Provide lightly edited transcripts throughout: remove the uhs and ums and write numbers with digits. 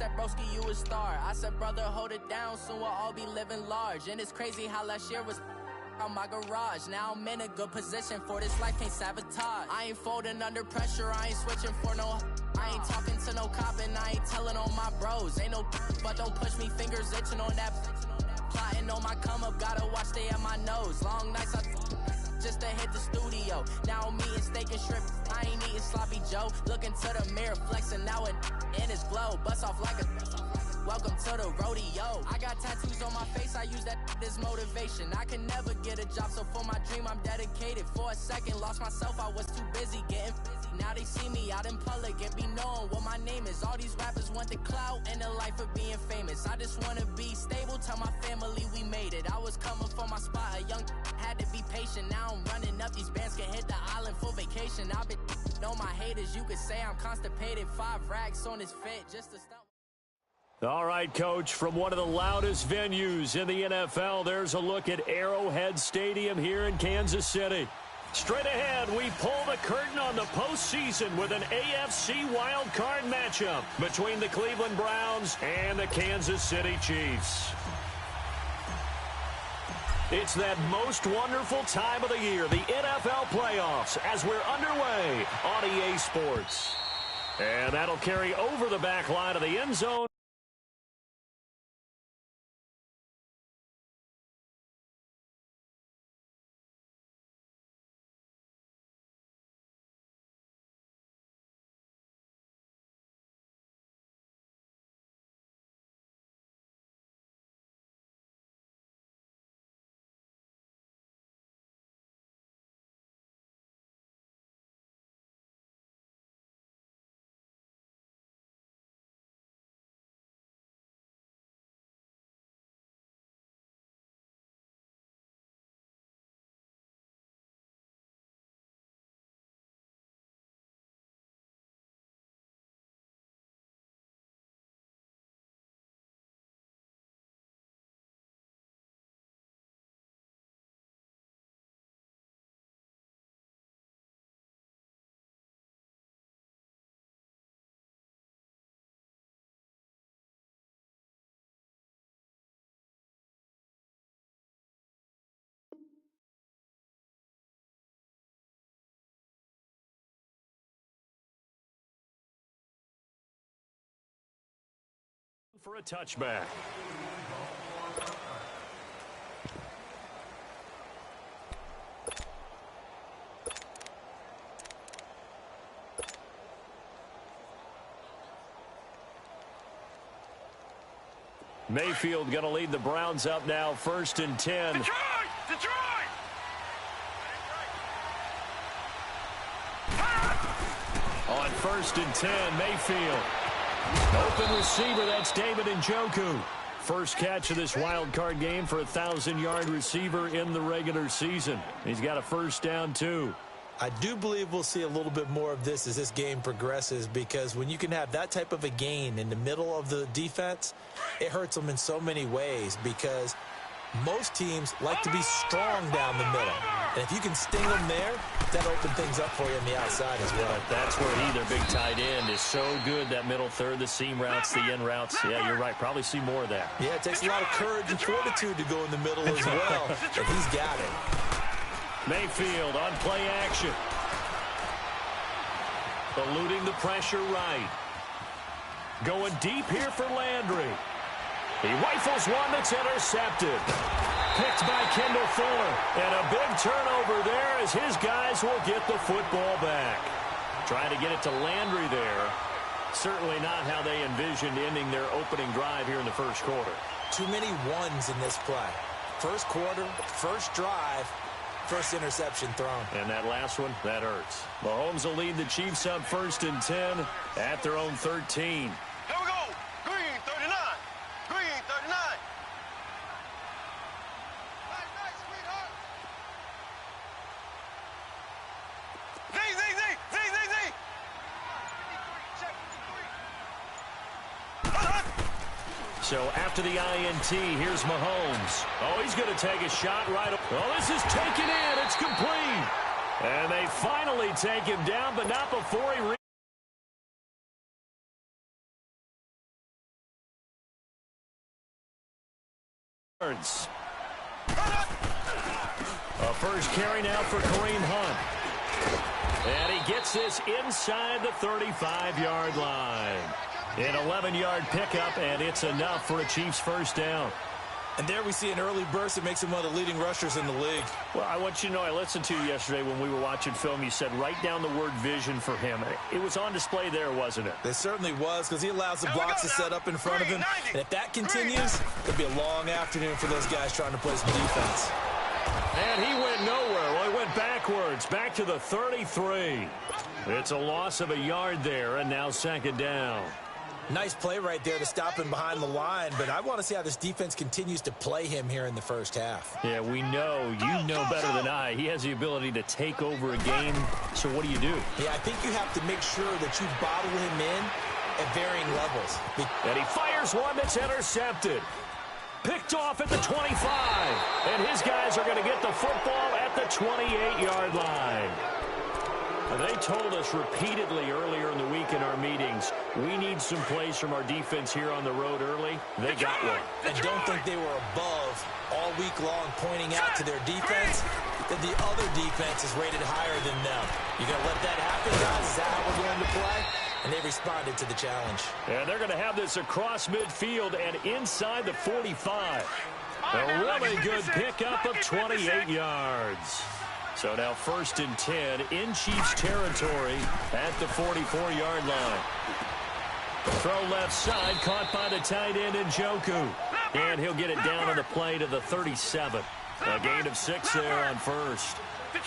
said, broski, you a star. I said, brother, hold it down, soon we'll all be living large. And it's crazy how last year was on my garage. Now I'm in a good position for this life, can't sabotage. I ain't folding under pressure, I ain't switching for no. I ain't talking to no cop and I ain't telling on my bros. Ain't no but don't push me, fingers itching on that. Plotting on my come up, gotta watch stay at my nose. Long nights I just to hit the studio. Now I'm eating steak and shrimp, I ain't eating sloppy Joe. Looking to the mirror, flexing now and in his glow. Bust off like a welcome to the rodeo. I got tattoos on my face, I use that as motivation. I can never get a job, so for my dream I'm dedicated. For a second, lost myself, I was too busy getting busy. Now they see me out in public and be knowing what my name is. All these rappers want the clout and the life of being famous. I just wanna be stable, tell my family we made it. I was coming for my spot, a young had to be patient. Now I'm running up, these bands can hit the island for vacation. I've been on my haters, you could say I'm constipated. 5 racks on his fit just to stop. All right, Coach, from one of the loudest venues in the NFL, there's a look at Arrowhead Stadium here in Kansas City. Straight ahead, we pull the curtain on the postseason with an AFC wildcard matchup between the Cleveland Browns and the Kansas City Chiefs. It's that most wonderful time of the year, the NFL playoffs, as we're underway on EA Sports. And that'll carry over the back line of the end zone. For a touchback. Mayfield going to lead the Browns up now, 1st and 10. Detroit! On 1st and 10, Mayfield. Open receiver, that's David Njoku. First catch of this wild card game for a 1,000-yard receiver in the regular season. He's got a first down, too. I do believe we'll see a little bit more of this as this game progresses, because when you can have that type of a gain in the middle of the defense, it hurts them in so many ways, because most teams like to be strong down the middle. And if you can sting them there, that opens things up for you on the outside as well. But that's where he, their big tight end, is so good, that middle third, the seam routes, the end routes. Yeah, you're right. Probably see more of that. Yeah, it takes a lot of courage and fortitude to go in the middle as well, but he's got it. Mayfield on play action. Eluding the pressure right. Going deep here for Landry. He rifles one that's intercepted. Picked by Kendall Fuller. And a big turnover there as his guys will get the football back. Trying to get it to Landry there. Certainly not how they envisioned ending their opening drive here in the first quarter. Too many ones in this play. First quarter, first drive, first interception thrown. And that last one, that hurts. Mahomes will lead the Chiefs up 1st and 10 at their own 13. Here we go. Green 39. Green 39. Nice, sweetheart. Z. So after the INT, here's Mahomes. Oh, he's going to take a shot right. Oh, this is taken in. It's complete. And they finally take him down, but not before he yards. A first carry now for Kareem Hunt. And he gets this inside the 35-yard line. An 11-yard pickup, and it's enough for a Chiefs first down. And there we see an early burst that makes him one of the leading rushers in the league. Well, I want you to know, I listened to you yesterday when we were watching film. You said write down the word vision for him. It was on display there, wasn't it? It certainly was, because he allows the blocks to set up in front of him. And if that continues, it'll be a long afternoon for those guys trying to play some defense. And he went nowhere. Well, he went backwards, back to the 33. It's a loss of a yard there, and now second down. Nice play right there to stop him behind the line, but I want to see how this defense continues to play him here in the first half. Yeah, we know. You know better than I. He has the ability to take over a game, so what do you do? Yeah, I think you have to make sure that you bottle him in at varying levels. And he fires one that's intercepted. Picked off at the 25. And his guys are going to get the football at the 28-yard line. They told us repeatedly earlier in the week in our meetings, we need some plays from our defense here on the road early. They got one. And don't think they were above all week long pointing out to their defense that the other defense is rated higher than them. You going to let that happen, guys? Is that how we're going to play? And they responded to the challenge. And they're going to have this across midfield and inside the 45. A really good pickup of 28 yards. So now 1st and 10 in Chiefs territory at the 44-yard line. Throw left side, caught by the tight end Njoku. And he'll get it down on the play to the 37. A gain of 6 there on first.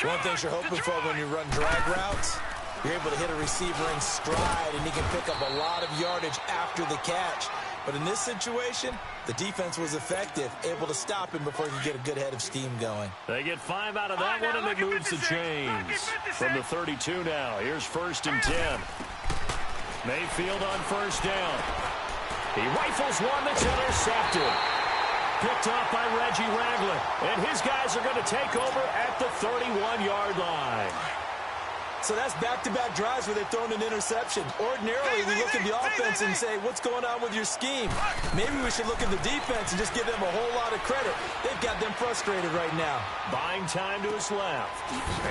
One thing you're hoping for when you run drag routes, you're able to hit a receiver in stride, and he can pick up a lot of yardage after the catch. But in this situation, the defense was effective, able to stop him before he could get a good head of steam going. They get 5 out of that one, and it moves the chains. From the 32 now, here's 1st and 10. Mayfield on first down. He rifles one that's intercepted. Picked off by Reggie Ragland. And his guys are going to take over at the 31-yard line. So that's back-to-back drives where they've thrown an interception. Ordinarily, we look at the offense and say, what's going on with your scheme? Maybe we should look at the defense and just give them a whole lot of credit. They've got them frustrated right now. Buying time to his left.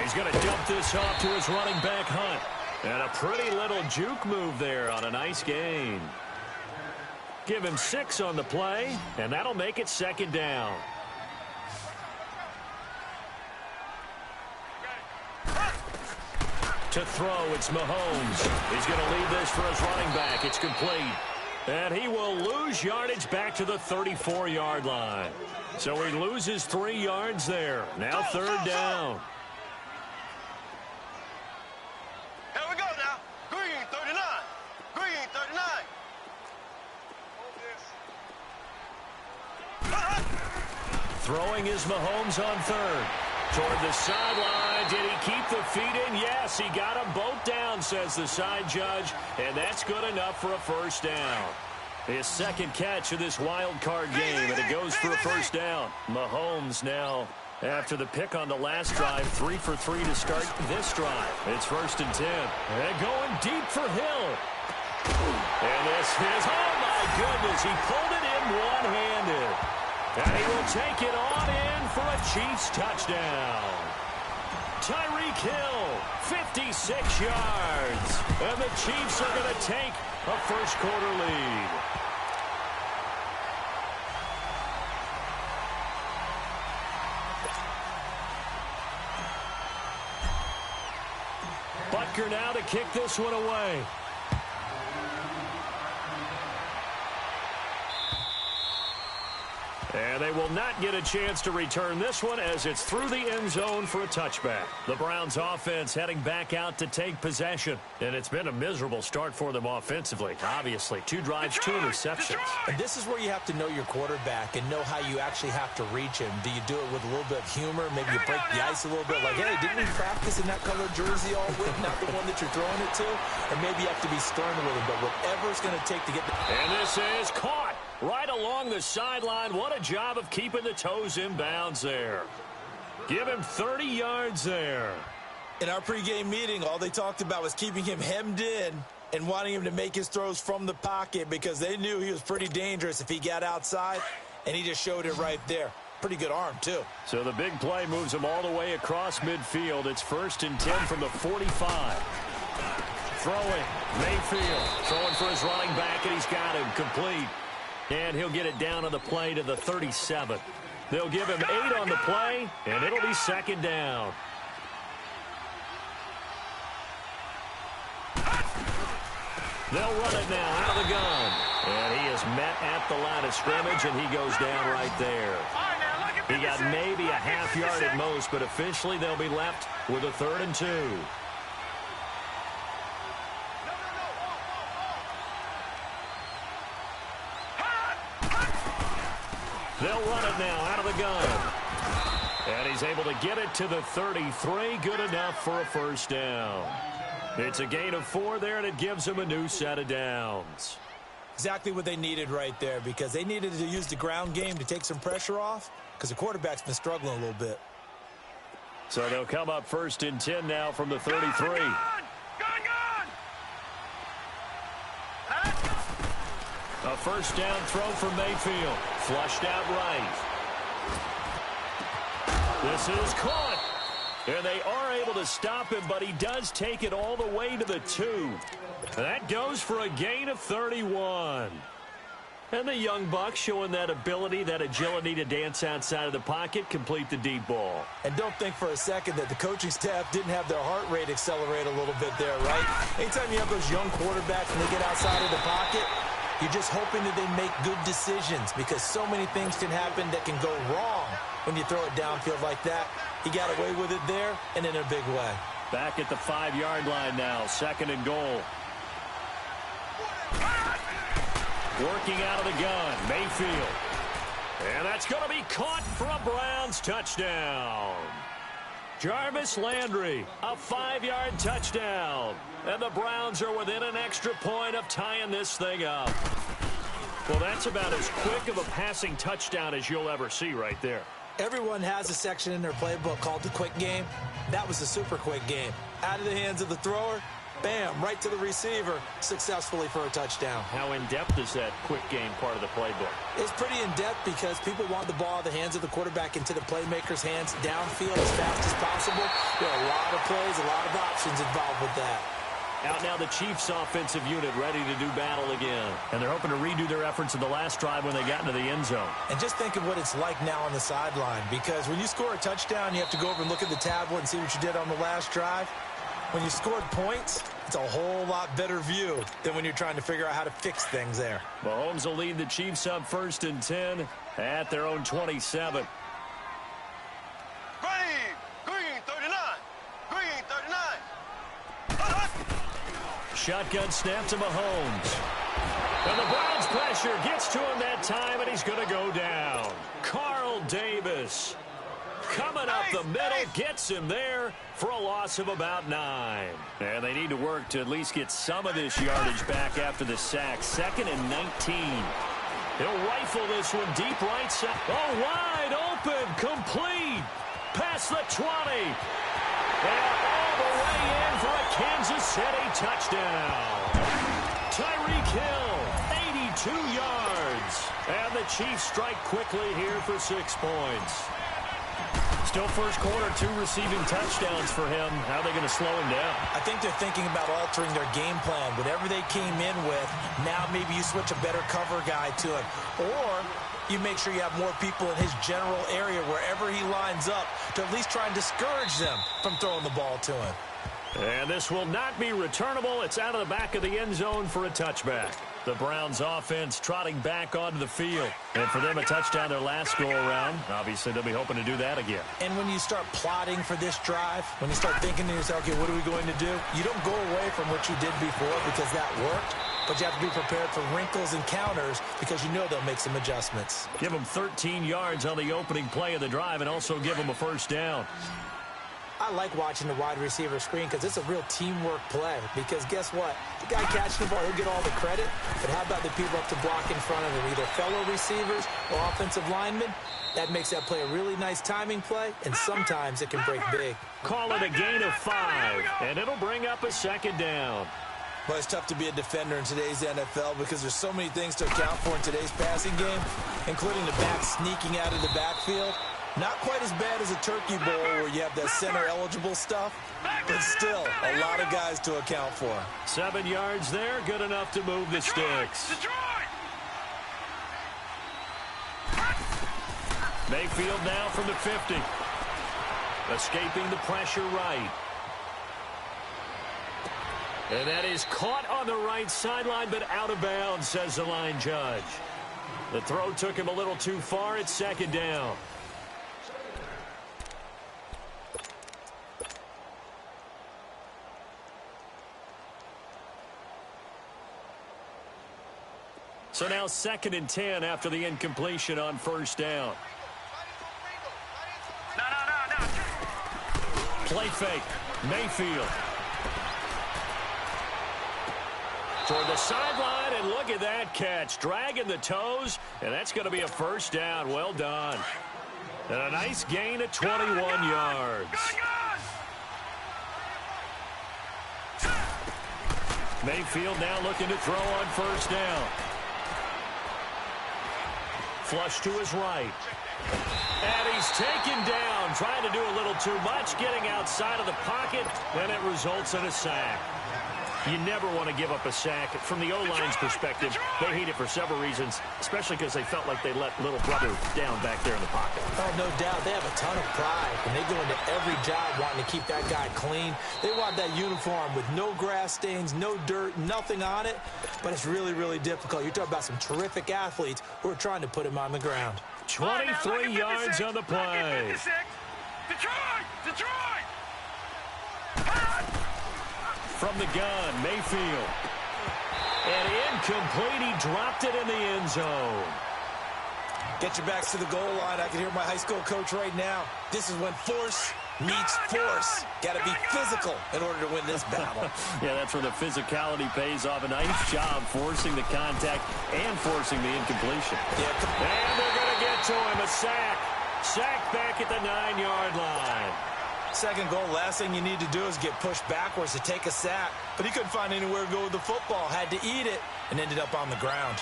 He's going to dump this off to his running back, Hunt. And a pretty little juke move there on a nice gain. Give him 6 on the play, and that'll make it second down. To throw, it's Mahomes. He's going to lead this for his running back. It's complete. And he will lose yardage back to the 34-yard line. So he loses 3 yards there. Now 3rd down. Here we go now. Green 39. Green 39. Throwing is Mahomes on 3rd. Toward the sideline. Did he keep the feet in? Yes, he got them both down, says the side judge. And that's good enough for a first down. His 2nd catch of this wild card game, and it goes for a first down. Mahomes now, after the pick on the last drive, 3 for 3 to start this drive. It's 1st and 10. And going deep for Hill. And this is, oh my goodness, he pulled it in one-handed. And he will take it on in for a Chiefs touchdown. Tyreek Hill, 56 yards. And the Chiefs are going to take a first-quarter lead. Butker now to kick this one away. And they will not get a chance to return this one as it's through the end zone for a touchback. The Browns offense heading back out to take possession. And it's been a miserable start for them offensively. Obviously, 2 drives, 2 interceptions. And this is where you have to know your quarterback and know how you actually have to reach him. Do you do it with a little bit of humor? Maybe you break the ice a little bit. Like, hey, didn't we practice in that colored jersey all week? Not the one that you're throwing it to? Or maybe you have to be stern with him. But whatever it's going to take to get the... And this is caught. Right along the sideline. What a job of keeping the toes in bounds there. Give him 30 yards there. In our pregame meeting, all they talked about was keeping him hemmed in and wanting him to make his throws from the pocket because they knew he was pretty dangerous if he got outside. and he just showed it right there. Pretty good arm, too. So the big play moves him all the way across midfield. It's 1st and 10 from the 45. Throwing, Mayfield throwing for his running back, and he's got him complete. And he'll get it down on the play to the 37. They'll give him 8 on the play, and it'll be 2nd down. They'll run it now out of the gun. And he is met at the line of scrimmage, and he goes down right there. He got maybe a half yard at most, but officially they'll be left with a 3rd and 2. They'll run it now out of the gun. And he's able to get it to the 33. Good enough for a 1st down. It's a gain of 4 there, and it gives him a new set of downs. Exactly what they needed right there, because they needed to use the ground game to take some pressure off, because the quarterback's been struggling a little bit. So they'll come up 1st and 10 now from the 33. A 1st down throw for Mayfield. Flushed out right. This is caught. And they are able to stop him, but he does take it all the way to the 2. That goes for a gain of 31. And the young buck showing that ability, that agility to dance outside of the pocket, complete the deep ball. And don't think for a second that the coaching staff didn't have their heart rate accelerate a little bit there, right? Anytime you have those young quarterbacks and they get outside of the pocket, you're just hoping that they make good decisions, because so many things can happen that can go wrong when you throw it downfield like that. He got away with it there and in a big way. Back at the 5-yard line now, 2nd and goal. Working out of the gun, Mayfield. And that's going to be caught for a Browns touchdown. Jarvis Landry, a 5-yard touchdown. And the Browns are within an extra point of tying this thing up. Well, that's about as quick of a passing touchdown as you'll ever see right there. Everyone has a section in their playbook called the quick game. That was the super quick game. Out of the hands of the thrower, bam, right to the receiver, successfully for a touchdown. How in-depth is that quick game part of the playbook? It's pretty in-depth because people want the ball out of the hands of the quarterback into the playmaker's hands downfield as fast as possible. There are a lot of plays, a lot of options involved with that. Out now the Chiefs offensive unit ready to do battle again. And they're hoping to redo their efforts in the last drive when they got into the end zone. And just think of what it's like now on the sideline, because when you score a touchdown, you have to go over and look at the tablet and see what you did on the last drive. When you scored points, it's a whole lot better view than when you're trying to figure out how to fix things there. Mahomes will lead the Chiefs up 1st and 10 at their own 27. Green 39. Green 39. Shotgun snap to Mahomes. And the Browns pressure gets to him that time, and he's going to go down. Carl Davis coming up the middle, gets him there for a loss of about 9. And they need to work to at least get some of this yardage back after the sack. 2nd and 19. He'll rifle this one deep right side. Oh, wide open, complete. Past the 20. And all the way in for a Kansas City touchdown. Tyreek Hill, 82 yards. And the Chiefs strike quickly here for 6 points. Still first quarter, 2 receiving touchdowns for him. How are they going to slow him down? I think they're thinking about altering their game plan. Whatever they came in with, now maybe you switch a better cover guy to him. Or you make sure you have more people in his general area wherever he lines up to at least try and discourage them from throwing the ball to him. And this will not be returnable. It's out of the back of the end zone for a touchback. The Browns offense trotting back onto the field. And for them, a touchdown their last go-around. Obviously, they'll be hoping to do that again. And when you start plotting for this drive, when you start thinking to yourself, okay, what are we going to do? You don't go away from what you did before because that worked. But you have to be prepared for wrinkles and counters because you know they'll make some adjustments. Give them 13 yards on the opening play of the drive and also give them a first down. I like watching the wide receiver screen because it's a real teamwork play. Because guess what? The guy catching the ball, he'll get all the credit. But how about the people up to block in front of him, either fellow receivers or offensive linemen? That makes that play a really nice timing play, and sometimes it can break big. Call it a gain of 5, and it'll bring up a second down. But it's tough to be a defender in today's NFL because there's so many things to account for in today's passing game, including the back sneaking out of the backfield. Not quite as bad as a turkey bowl where you have that center-eligible stuff, but still a lot of guys to account for. 7 yards there, good enough to move the sticks. Mayfield now from the 50. Escaping the pressure right. And that is caught on the right sideline, but out of bounds, says the line judge. The throw took him a little too far. It's second down. So now 2nd and 10 after the incompletion on first down. Play fake. Mayfield. Toward the sideline, and look at that catch. Dragging the toes, and that's going to be a first down. Well done. And a nice gain of 21 yards. Mayfield now looking to throw on first down. Flush to his right. And he's taken down, trying to do a little too much, getting outside of the pocket, and it results in a sack. You never want to give up a sack. From the O-line's perspective, they hate it for several reasons, especially because they felt like they let little brother down back there in the pocket. Oh, no doubt. They have a ton of pride, and they go into every job wanting to keep that guy clean. They want that uniform with no grass stains, no dirt, nothing on it, but it's really, really difficult. You're talking about some terrific athletes who are trying to put him on the ground. 23 yards on the play. Detroit! From the gun, Mayfield. And incomplete. He dropped it in the end zone. Get your backs to the goal line. I can hear my high school coach right now. This is when force meets force. Got to be physical in order to win this battle. Yeah, that's where the physicality pays off. A nice job forcing the contact and forcing the incompletion. Yeah, and they're going to get to him. A sack. Sack back at the 9-yard line. Second goal, last thing you need to do is get pushed backwards to take a sack. But he couldn't find anywhere to go with the football. Had to eat it and ended up on the ground.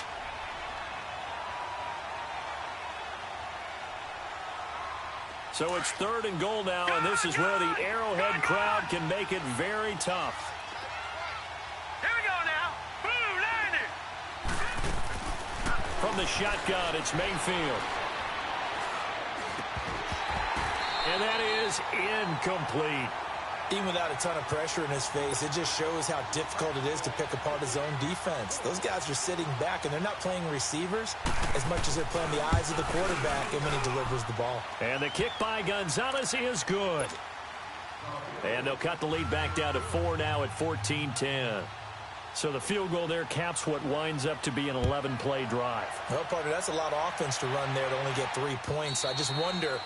So it's 3rd and goal now, and this is where the Arrowhead crowd can make it very tough. Here we go now. Blue landing. From the shotgun, it's Mayfield. And that is incomplete. Even without a ton of pressure in his face, it just shows how difficult it is to pick apart his own defense. Those guys are sitting back, and they're not playing receivers as much as they're playing the eyes of the quarterback and when he delivers the ball. And the kick by Gonzalez is good. And they'll cut the lead back down to 4 now at 14-10. So the field goal there caps what winds up to be an 11-play drive. Well, partner, that's a lot of offense to run there to only get 3 points. I just wonder,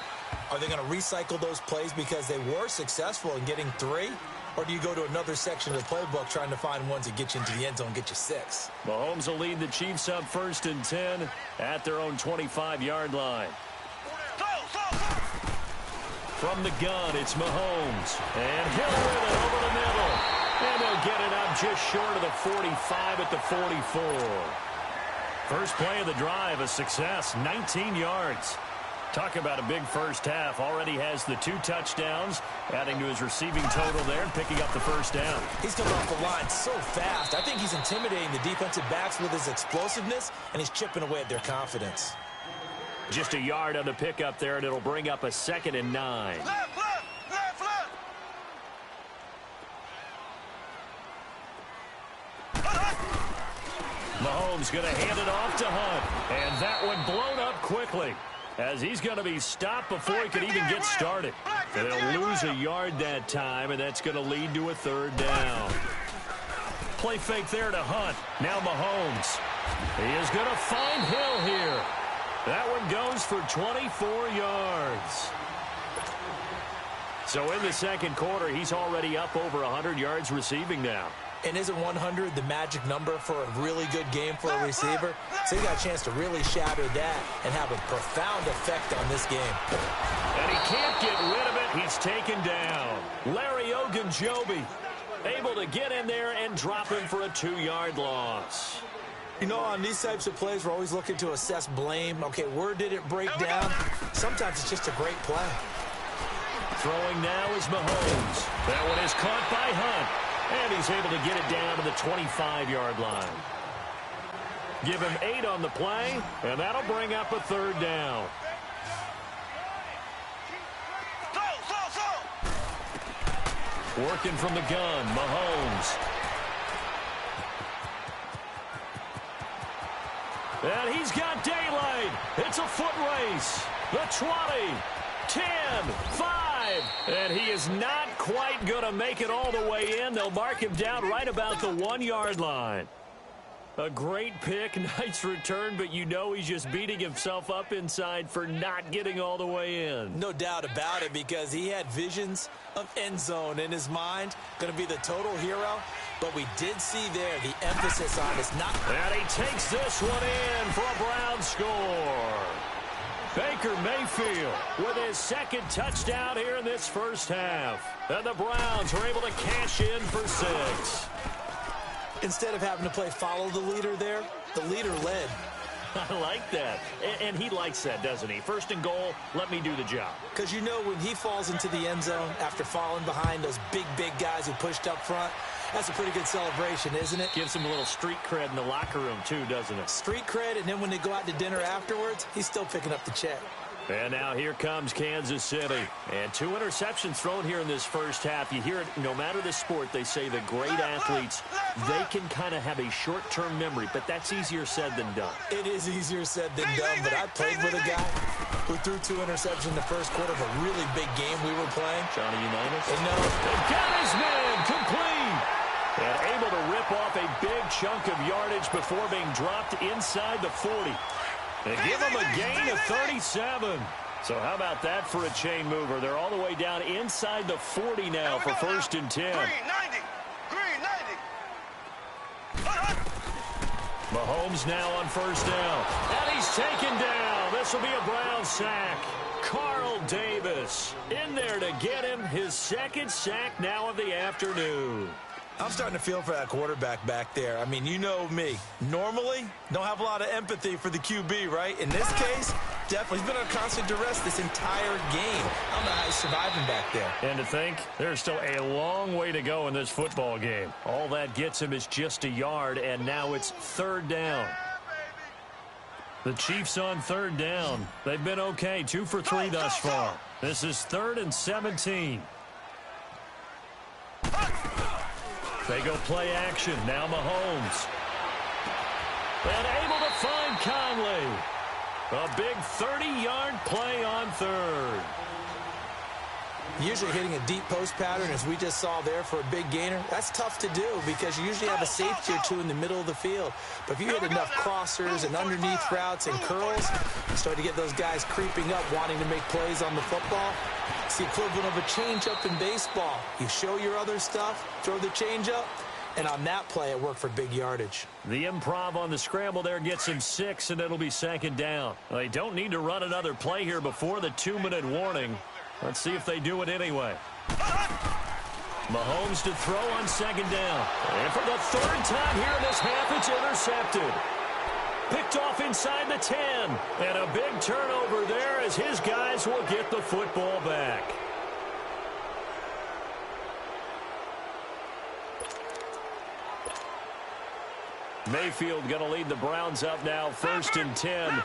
are they going to recycle those plays because they were successful in getting 3? Or do you go to another section of the playbook trying to find ones that get you into the end zone and get you 6? Mahomes will lead the Chiefs up 1st and 10 at their own 25-yard line. From the gun, it's Mahomes. And Hill with it over the middle. And they'll get it up just short of the 45 at the 44. First play of the drive, a success, 19 yards. Talk about a big first half. Already has the 2 touchdowns, adding to his receiving total there and picking up the first down. He's coming off the line so fast. I think he's intimidating the defensive backs with his explosiveness, and he's chipping away at their confidence. Just a yard on the pickup there, and it'll bring up a 2nd and 9. Left. Mahomes going to hand it off to Hunt. And that one blown up quickly, as he's going to be stopped before he could even get started. They'll lose a yard that time, and that's going to lead to a 3rd down. Play fake there to Hunt. Now Mahomes. He is going to find Hill here. That one goes for 24 yards. So in the second quarter, he's already up over 100 yards receiving now. And isn't 100 the magic number for a really good game for a receiver? So he got a chance to really shatter that and have a profound effect on this game. And he can't get rid of it. He's taken down. Larry Ogunjobi. able to get in there and drop him for a 2-yard loss. You know, on these types of plays, we're always looking to assess blame. Okay, where did it break down? Sometimes it's just a great play. Throwing now is Mahomes. That one is caught by Hunt. And he's able to get it down to the 25-yard line. Give him 8 on the play, and that'll bring up a 3rd down. Working from the gun, Mahomes. And he's got daylight. It's a foot race. The 20, 10, 5. And he is not quite going to make it all the way in. They'll mark him down right about the 1-yard line. A great pick, nice return, but you know he's just beating himself up inside for not getting all the way in. No doubt about it, because he had visions of end zone in his mind. Going to be the total hero. But we did see there the emphasis on is not. And he takes this one in for a Brown score. Baker Mayfield with his 2nd touchdown here in this first half. And the Browns are able to cash in for 6. Instead of having to play follow the leader there, the leader led. I like that. And he likes that, doesn't he? 1st and goal, let me do the job. Because you know when he falls into the end zone after falling behind those big guys who pushed up front, that's a pretty good celebration, isn't it? Gives him a little street cred in the locker room, too, doesn't it? Street cred, and then when they go out to dinner afterwards, he's still picking up the check. And now here comes Kansas City. And 2 interceptions thrown here in this first half. You hear it, no matter the sport, they say the great athletes, they can kind of have a short-term memory, but that's easier said than done. It is easier said than done, but I played with a guy who threw 2 interceptions in the first quarter of a really big game we were playing. Johnny Unitas? No. And got his man complete. And able to rip off a big chunk of yardage before being dropped inside the 40. They give him a gain of 37. So how about that for a chain mover? They're all the way down inside the 40 now for 1st and 10. Green 90. Mahomes now on 1st down. And he's taken down. This will be a Brown sack. Carl Davis in there to get him his 2nd sack now of the afternoon. I'm starting to feel for that quarterback back there. I mean, you know me. Normally, don't have a lot of empathy for the QB, right? In this case, definitely. He's been under constant duress this entire game. I don't know how he's surviving back there. And to think, there's still a long way to go in this football game. All that gets him is just a yard, and now it's 3rd down. The Chiefs on 3rd down. They've been okay, 2 for 3 thus far. This is 3rd and 17. They go play action. Now Mahomes. And able to find Conley. A big 30-yard play on 3rd. Usually hitting a deep post pattern, as we just saw there for a big gainer, that's tough to do because you usually have a safety or 2 in the middle of the field. But if you hit enough crossers and underneath routes and curls, you start to get those guys creeping up, wanting to make plays on the football. It's the equivalent of a changeup in baseball. You show your other stuff, throw the changeup, and on that play, it worked for big yardage. The improv on the scramble there gets him 6, and it'll be 2nd down. They don't need to run another play here before the 2-minute warning. Let's see if they do it anyway. Mahomes to throw on 2nd down. And for the 3rd time here in this half, it's intercepted. Picked off inside the 10. And a big turnover there as his guys will get the football back. Mayfield going to lead the Browns up now, 1st and 10.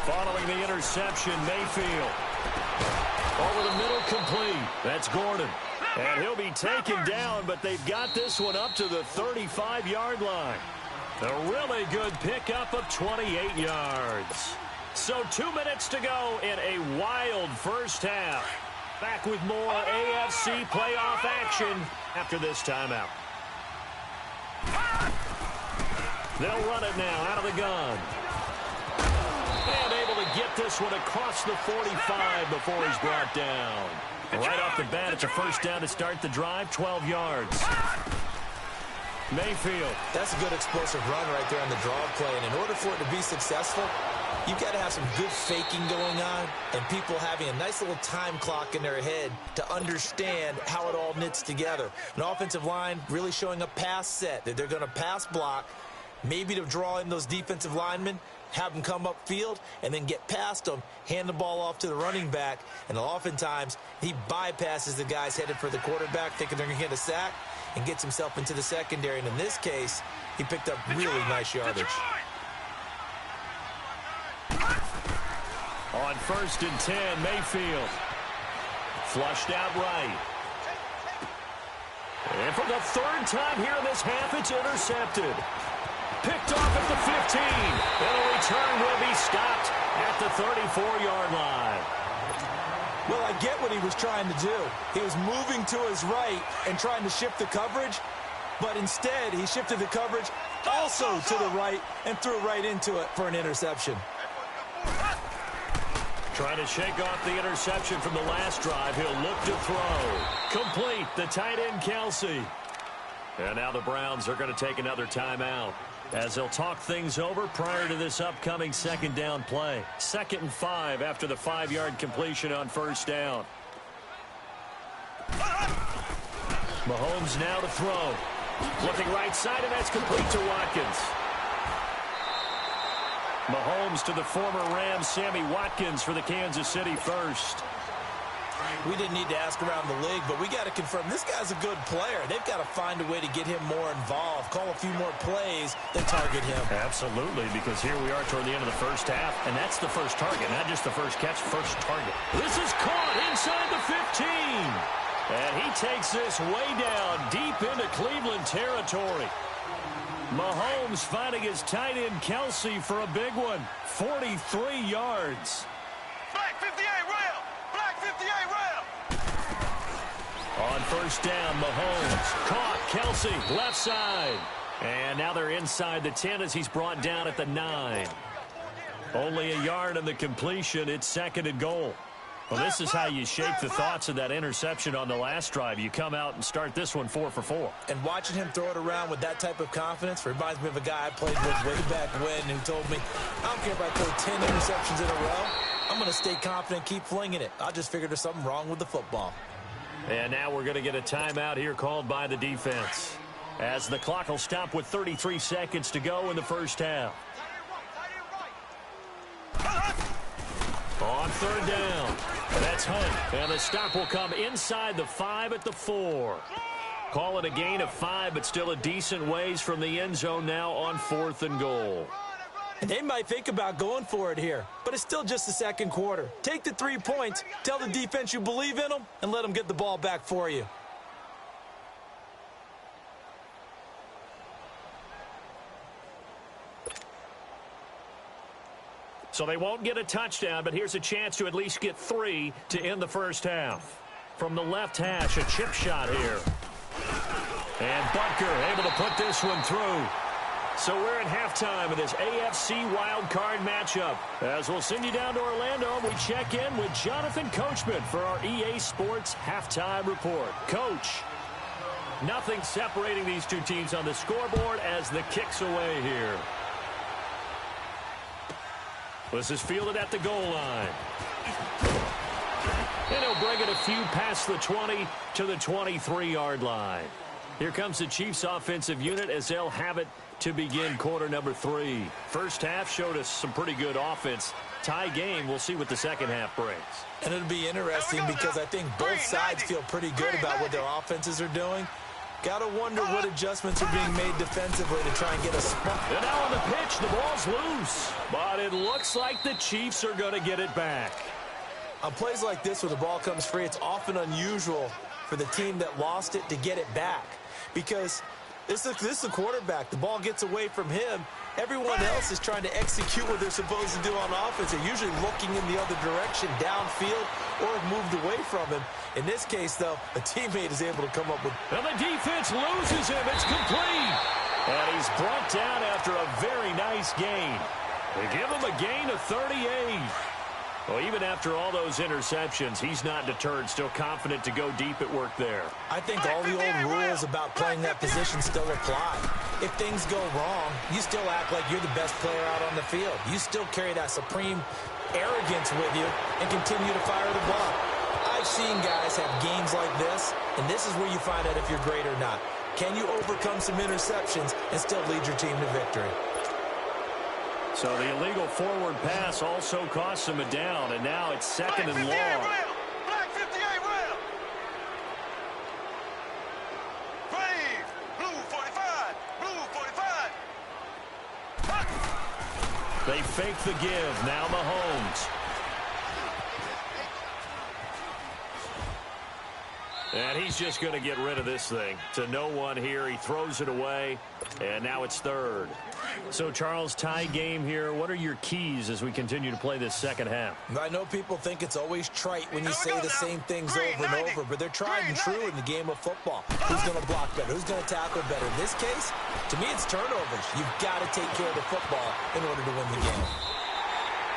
Following the interception, Mayfield. Over the middle, complete. That's Gordon. And he'll be taken down, but they've got this one up to the 35-yard line. A really good pickup of 28 yards. So 2 minutes to go in a wild first half. Back with more AFC playoff action after this timeout. They'll run it now out of the gun. And able to get this one across the 45 before he's brought down. Right off the bat, it's a 1st down to start the drive, 12 yards. Mayfield. That's a good explosive run right there on the draw play. And in order for it to be successful, You've got to have some good faking going on and people having a nice little time clock in their head to understand how it all knits together. An offensive line really showing a pass set that they're going to pass block, maybe to draw in those defensive linemen, have them come upfield, and then get past them, hand the ball off to the running back, and oftentimes he bypasses the guys headed for the quarterback, thinking they're going to get a sack, and gets himself into the secondary. And in this case, he picked up really nice yardage. On 1st and 10, Mayfield. Flushed out right. And for the 3rd time here in this half, it's intercepted. Picked off at the 15. And a return will be stopped at the 34-yard line. Well, I get what he was trying to do. He was moving to his right and trying to shift the coverage, but instead he shifted the coverage also to the right and threw right into it for an interception. Trying to shake off the interception from the last drive. He'll look to throw. Complete, the tight end, Kelsey. And now the Browns are going to take another timeout as they'll talk things over prior to this upcoming 2nd down play. 2nd and 5 after the 5-yard completion on 1st down. Mahomes now to throw. Looking right side, and that's complete to Watkins. Mahomes to the former Rams, Sammy Watkins, for the Kansas City first. We didn't need to ask around the league, but we got to confirm this guy's a good player. They've got to find a way to get him more involved, call a few more plays that target him. Absolutely, because here we are toward the end of the 1st half, and that's the first target, not just the first catch, first target. This is caught inside the 15. And he takes this way down deep into Cleveland territory. Mahomes finding his tight end Kelsey for a big one. 43 yards. Black 58 rail! Black 58 rail! On 1st down, Mahomes caught Kelsey left side. And now they're inside the 10 as he's brought down at the 9. Only a yard on the completion. It's 2nd and goal. Well, this is how you shake the thoughts of that interception on the last drive. You come out and start this one 4 for 4. And watching him throw it around with that type of confidence reminds me of a guy I played with way back when who told me, I don't care if I throw 10 interceptions in a row. I'm going to stay confident, keep flinging it. I just figured there's something wrong with the football. And now we're going to get a timeout here called by the defense, as the clock will stop with 33 seconds to go in the 1st half. On 3rd down, that's Hunt, and the stop will come inside the 5 at the 4. Call it a gain of 5, but still a decent ways from the end zone now on 4th and goal. And they might think about going for it here, but it's still just the 2nd quarter. Take the 3 points, tell the defense you believe in them, and let them get the ball back for you. So they won't get a touchdown, but here's a chance to at least get 3 to end the 1st half. From the left hash, a chip shot here. And Butker able to put this one through. So we're in halftime of this AFC wildcard matchup. As we'll send you down to Orlando, we check in with Jonathan Coachman for our EA Sports Halftime Report. Coach, nothing separating these two teams on the scoreboard as the kick's away here. This is fielded at the goal line. And he'll bring it a few past the 20 to the 23-yard line. Here comes the Chiefs offensive unit as they'll have it to begin quarter number 3. First half showed us some pretty good offense. Tie game, we'll see what the second half brings. And it'll be interesting because I think both sides feel pretty good about what their offenses are doing. Got to wonder what adjustments are being made defensively to try and get a spot. And now on the pitch, the ball's loose. But it looks like the Chiefs are going to get it back. On plays like this where the ball comes free, it's often unusual for the team that lost it to get it back. Because this is a quarterback. The ball gets away from him. Everyone else is trying to execute what they're supposed to do on offense. They're usually looking in the other direction, downfield, or have moved away from him. In this case, though, a teammate is able to come up with... And the defense loses him. It's complete. And he's brought down after a very nice gain. They give him a gain of 38. Well, even after all those interceptions, he's not deterred, still confident to go deep at work there. I think all the old rules about playing that position still apply. If things go wrong, you still act like you're the best player out on the field. You still carry that supreme arrogance with you and continue to fire the ball. I've seen guys have games like this, and this is where you find out if you're great or not. Can you overcome some interceptions and still lead your team to victory? So the illegal forward pass also costs him a down, and now it's second and long. Black 58 round. Brave. Blue 45. Blue 45. They fake the give. Now Mahomes. And he's just going to get rid of this thing. To no one here. He throws it away, and now it's third. So, Charles, tie game here. What are your keys as we continue to play this second half? I know people think it's always trite when you say the same things over and over, but they're tried and true in the game of football. Who's going to block better? Who's going to tackle better? In this case, to me, it's turnovers. You've got to take care of the football in order to win the game.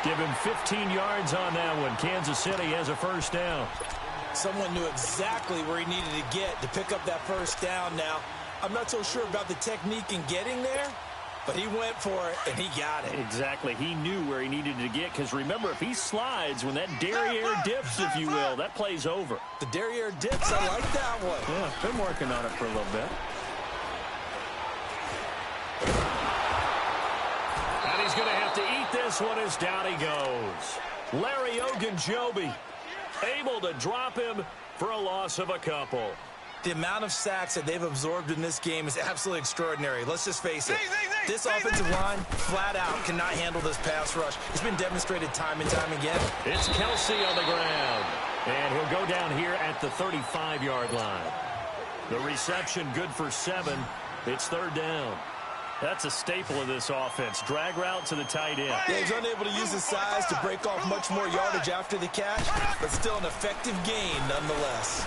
Give him 15 yards on that one. Kansas City has a first down. Someone knew exactly where he needed to get to pick up that first down now. I'm not so sure about the technique in getting there, but he went for it, and he got it. Exactly. He knew where he needed to get, because remember, if he slides, when that derriere dips, if you will, that play's over. The derriere dips, I like that one. Yeah, been working on it for a little bit. And he's going to have to eat this one as down he goes. Larry Ogunjobi able to drop him for a loss of a couple. The amount of sacks that they've absorbed in this game is absolutely extraordinary. Let's just face it. This offensive line, flat out, cannot handle this pass rush. It's been demonstrated time and time again. It's Kelsey on the ground. And he'll go down here at the 35-yard line. The reception good for 7. It's third down. That's a staple of this offense. Drag route to the tight end. Yeah, he's unable to use his size to break off much more yardage after the catch, but still an effective gain nonetheless.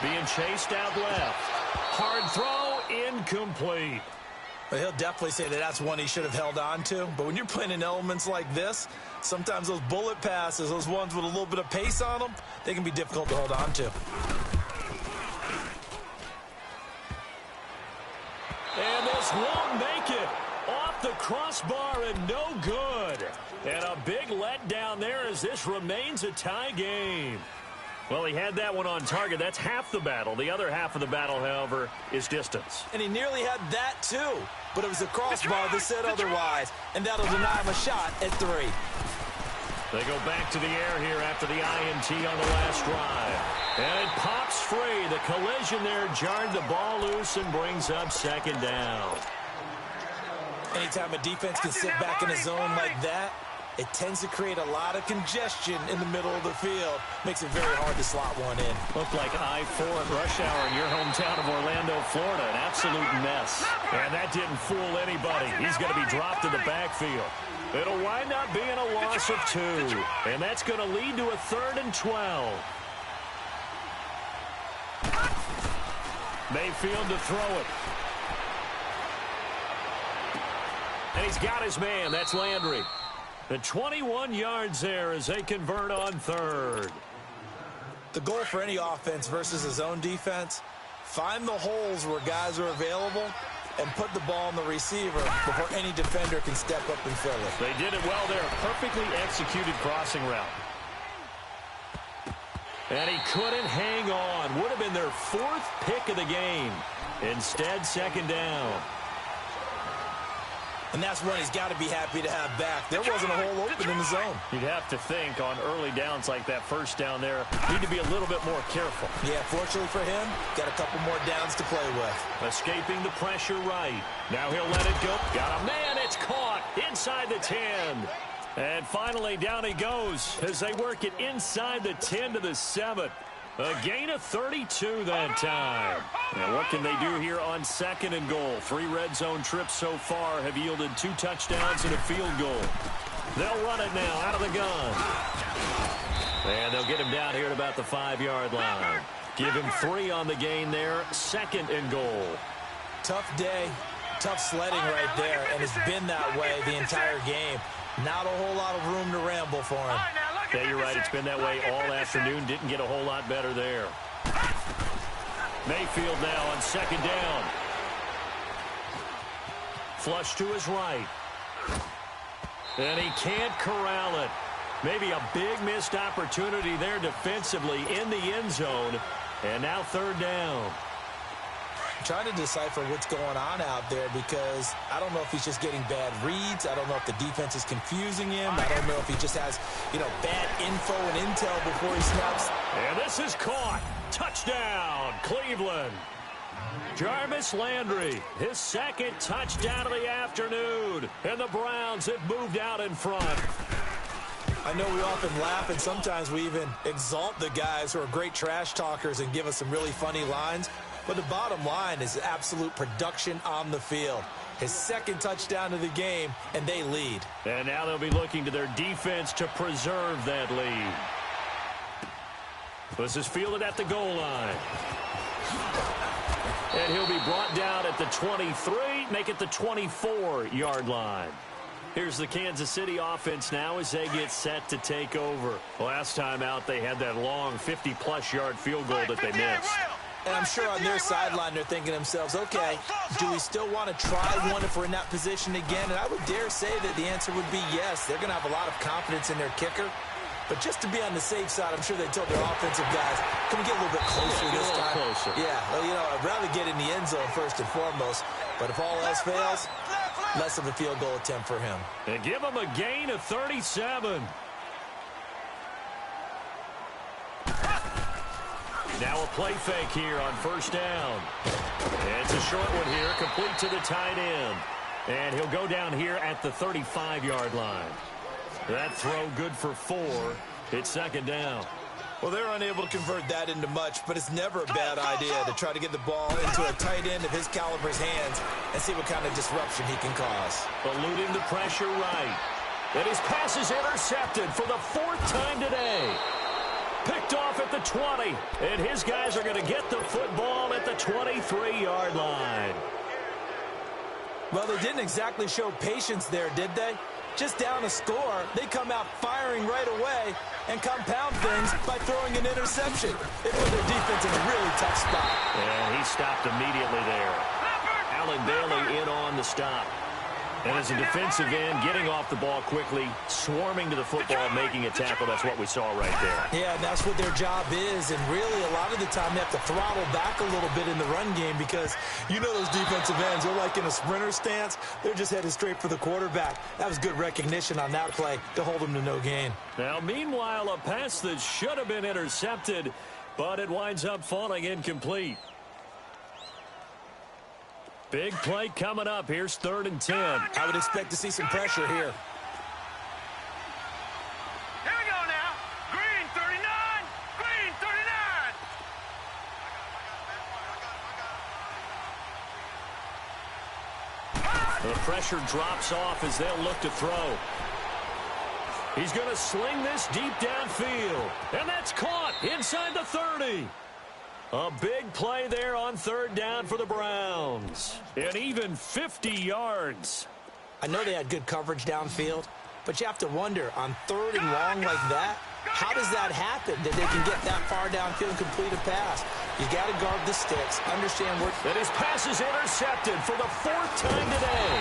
Being chased out left. Hard throw, incomplete. But he'll definitely say that that's one he should have held on to. But when you're playing in elements like this, sometimes those bullet passes, those ones with a little bit of pace on them, they can be difficult to hold on to. And this won't make it. Off the crossbar and no good. And a big letdown there as this remains a tie game. Well, he had that one on target. That's half the battle. The other half of the battle, however, is distance. And he nearly had that, too. But it was the crossbar that said otherwise. And that'll deny him a shot at 3. They go back to the air here after the INT on the last drive. And it pops free. The collision there jarred the ball loose and brings up second down. Anytime a defense can sit back in a zone like that, it tends to create a lot of congestion in the middle of the field. Makes it very hard to slot one in. Looked like I-4 at rush hour in your hometown of Orlando, Florida. An absolute mess. And that didn't fool anybody. He's going to be dropped in the backfield. It'll wind up being a loss of 2. And that's going to lead to a 3rd and 12. Mayfield to throw it. And he's got his man. That's Landry. The 21 yards there as they convert on 3rd. The goal for any offense versus a zone defense, find the holes where guys are available and put the ball on the receiver before any defender can step up and fill it. They did it well there. Perfectly executed crossing route. And he couldn't hang on. Would have been their 4th pick of the game. Instead, second down. And that's one he's got to be happy to have back. There wasn't a hole open in the zone. You'd have to think on early downs like that first down there, need to be a little bit more careful. Yeah, fortunately for him, got a couple more downs to play with. Escaping the pressure right. Now he'll let it go. Got a man, it's caught inside the 10. And finally down he goes as they work it inside the 10 to the 7. A gain of 32 that time. Now what can they do here on 2nd and goal? 3 red zone trips so far have yielded 2 touchdowns and a field goal. They'll run it now out of the gun. And they'll get him down here at about the 5-yard line. Give him 3 on the gain there. 2nd and goal. Tough day. Tough sledding right there, and it's been that way the entire game. Not a whole lot of room to ramble for him. Yeah, you're right. It's been that way all afternoon. Didn't get a whole lot better there. Mayfield now on second down. Flush to his right. And he can't corral it. Maybe a big missed opportunity there defensively in the end zone. And now third down. I'm trying to decipher what's going on out there because I don't know if he's just getting bad reads. I don't know if the defense is confusing him. I don't know if he just has, bad info and intel before he snaps. And this is caught. Touchdown, Cleveland. Jarvis Landry, his second touchdown of the afternoon. And the Browns have moved out in front. I know we often laugh, and sometimes we even exalt the guys who are great trash talkers and give us some really funny lines. But the bottom line is absolute production on the field. His second touchdown of the game, and they lead. And now they'll be looking to their defense to preserve that lead. This is fielded at the goal line. And he'll be brought down at the 23, make it the 24-yard line. Here's the Kansas City offense now as they get set to take over. Last time out, they had that long 50-plus yard field goal that they missed. And I'm sure on their sideline they're thinking to themselves, okay, do we still want to try one if we're in that position again? And I would dare say that the answer would be yes. They're going to have a lot of confidence in their kicker. But just to be on the safe side, I'm sure they told their offensive guys, can we get a little bit closer this time? Closer. Yeah, well, I'd rather get in the end zone first and foremost. But if all else fails, less of a field goal attempt for him. And give him a gain of 37. Now a play fake here on first down. And it's a short one here, complete to the tight end. And he'll go down here at the 35-yard line. That throw good for 4. It's second down. Well, they're unable to convert that into much, but it's never a bad idea to try to get the ball into a tight end of his caliber's hands and see what kind of disruption he can cause. Eluding the pressure right. And his pass is intercepted for the 4th time today. Picked off at the 20, and his guys are going to get the football at the 23-yard line. Well, they didn't exactly show patience there, did they? Just down a score, they come out firing right away and compound things by throwing an interception. It put their defense in a really tough spot. And he stopped immediately there. Allen Bailey in on the stop. And as a defensive end, getting off the ball quickly, swarming to the football, making a tackle. That's what we saw right there. Yeah, that's what their job is. And really, a lot of the time, they have to throttle back a little bit in the run game because you know those defensive ends, they're like in a sprinter stance. They're just headed straight for the quarterback. That was good recognition on that play to hold them to no gain. Now, meanwhile, a pass that should have been intercepted, but it winds up falling incomplete. Big play coming up. Here's 3rd and 10. I would expect to see some pressure here. Here we go now. Green 39. Green 39. The pressure drops off as they'll look to throw. He's going to sling this deep downfield. And that's caught inside the 30. A big play there on 3rd down for the Browns. And even 50 yards. I know they had good coverage downfield, but you have to wonder, on 3rd and long like that, how does that happen that they can get that far downfield and complete a pass? You got to guard the sticks, understand where... And his pass is intercepted for the 4th time today.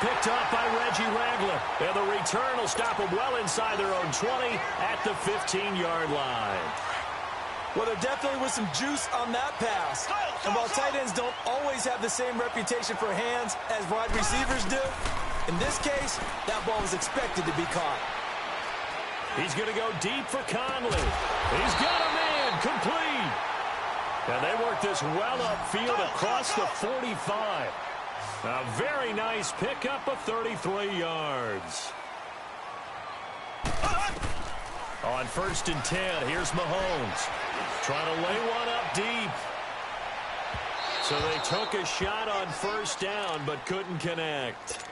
Picked up by Reggie Ragland. And the return will stop them well inside their own 20 at the 15-yard line. Well, there definitely was some juice on that pass. And while tight ends don't always have the same reputation for hands as wide receivers do, in this case, that ball was expected to be caught. He's going to go deep for Conley. He's got a man complete. And they work this well upfield across the 45. A very nice pickup of 33 yards. On 1st and 10, here's Mahomes. Trying to lay one up deep. So they took a shot on 1st down, but couldn't connect.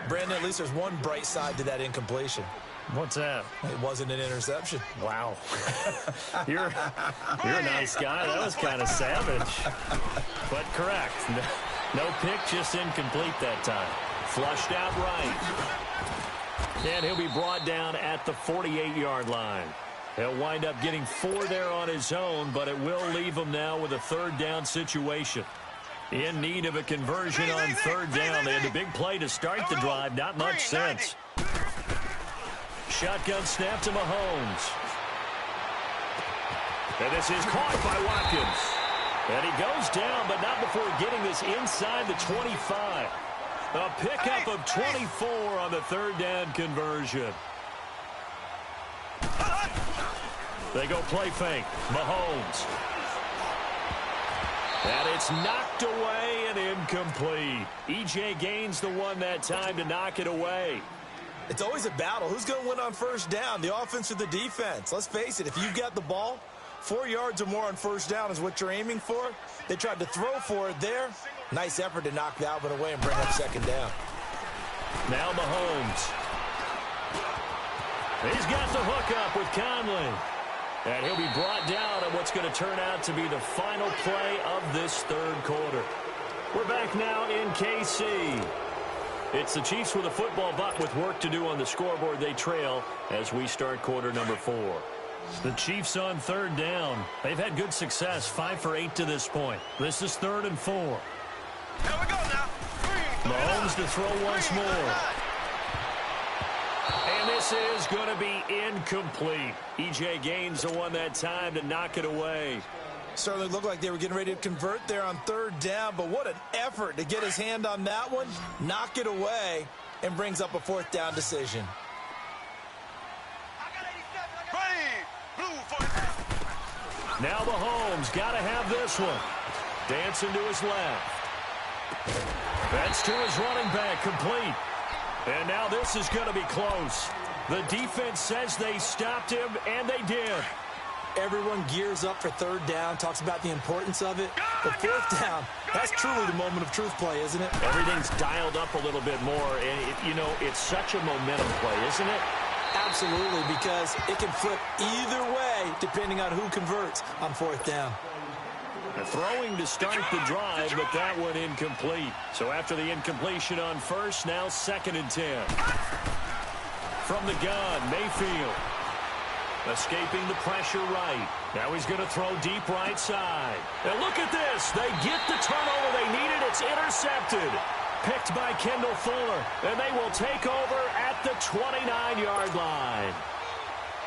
Brandon, at least there's one bright side to that incompletion. What's that? It wasn't an interception. Wow. You're a nice guy. That was kind of savage. But correct. No pick, just incomplete that time. Flushed out right. And he'll be brought down at the 48-yard line. He'll wind up getting 4 there on his own, but it will leave him now with a third down situation. In need of a conversion on third down. They had a big play to start the drive. Not much sense. Shotgun snap to Mahomes. And this is caught by Watkins. And he goes down, but not before getting this inside the 25. A pickup of 24 on the third down conversion. They go play fake. Mahomes. And it's knocked away and incomplete. E.J. Gaines the one that time to knock it away. It's always a battle. Who's going to win on first down, the offense or the defense? Let's face it, if you've got the ball, 4 yards or more on first down is what you're aiming for. They tried to throw for it there. Nice effort to knock Dalvin away and bring up second down. Now Mahomes. He's got the hook up with Conley. And he'll be brought down at what's going to turn out to be the final play of this third quarter. We're back now in KC. It's the Chiefs with a football, but with work to do on the scoreboard, they trail as we start quarter number 4. The Chiefs on third down. They've had good success, 5 for 8 to this point. This is 3rd and 4. Here we go now. Mahomes to throw once more. And this is going to be incomplete. E.J. Gaines the one that time to knock it away. Certainly looked like they were getting ready to convert there on third down, but what an effort to get his hand on that one, knock it away, and brings up a 4th down decision. Now Mahomes got to have this one. Dancing to his left. That's to his running back, complete. And now this is going to be close. The defense says they stopped him, and they did. Everyone gears up for third down, talks about the importance of it. But 4th down, that's truly the moment of truth play, isn't it? Everything's dialed up a little bit more. And, it's such a momentum play, isn't it? Absolutely, because it can flip either way depending on who converts on 4th down. Throwing to start the drive, but that one incomplete. So after the incompletion on first, now 2nd and 10. From the gun, Mayfield. Escaping the pressure right. Now he's going to throw deep right side. And look at this. They get the turnover they needed. It's intercepted. Picked by Kendall Fuller. And they will take over at the 29-yard line.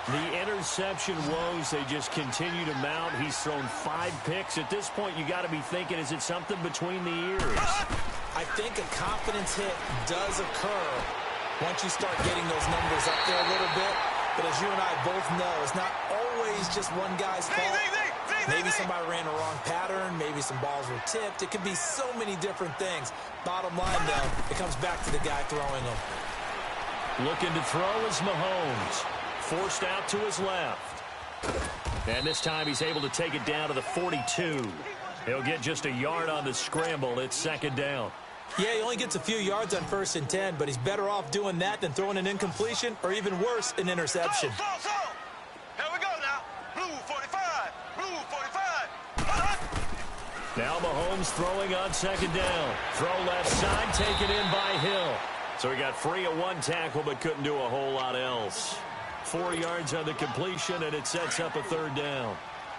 The interception woes, they just continue to mount. He's thrown 5 picks. At this point, you got to be thinking, is it something between the ears? I think a confidence hit does occur once you start getting those numbers up there a little bit. But as you and I both know, it's not always just one guy's fault. Maybe somebody ran a wrong pattern. Maybe some balls were tipped. It could be so many different things. Bottom line, though, it comes back to the guy throwing them. Looking to throw is Mahomes. Forced out to his left. And this time he's able to take it down to the 42. He'll get just a yard on the scramble. It's 2nd down. Yeah, he only gets a few yards on 1st and 10, but he's better off doing that than throwing an incompletion or even worse, an interception. Here we go now. Blue 45. Blue 45. Now Mahomes throwing on 2nd down. Throw left side, taken in by Hill. So he got free of 1 tackle, but couldn't do a whole lot else. 4 yards on the completion, and it sets up a 3rd down.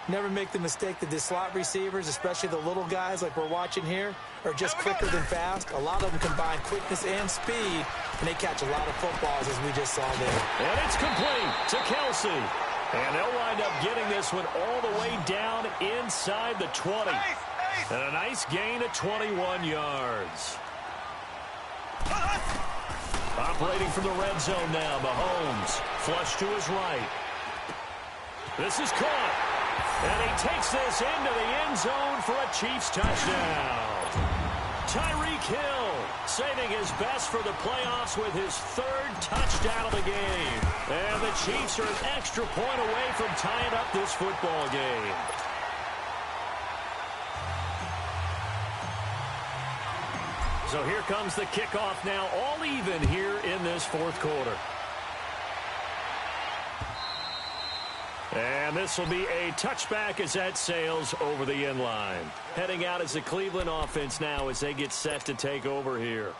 Never make the mistake that the slot receivers, especially the little guys like we're watching here, are just quicker than fast. A lot of them combine quickness and speed, and they catch a lot of footballs, as we just saw there. And it's complete to Kelsey. And they'll wind up getting this one all the way down inside the 20. And a nice gain of 21 yards. Operating from the red zone now, Mahomes. Flush to his right. This is caught. And he takes this into the end zone for a Chiefs touchdown. Tyreek Hill saving his best for the playoffs with his 3rd touchdown of the game. And the Chiefs are an extra point away from tying up this football game. So here comes the kickoff now, all even here in this 4th quarter. And this will be a touchback as that sails over the end line. Heading out as the Cleveland offense now as they get set to take over here.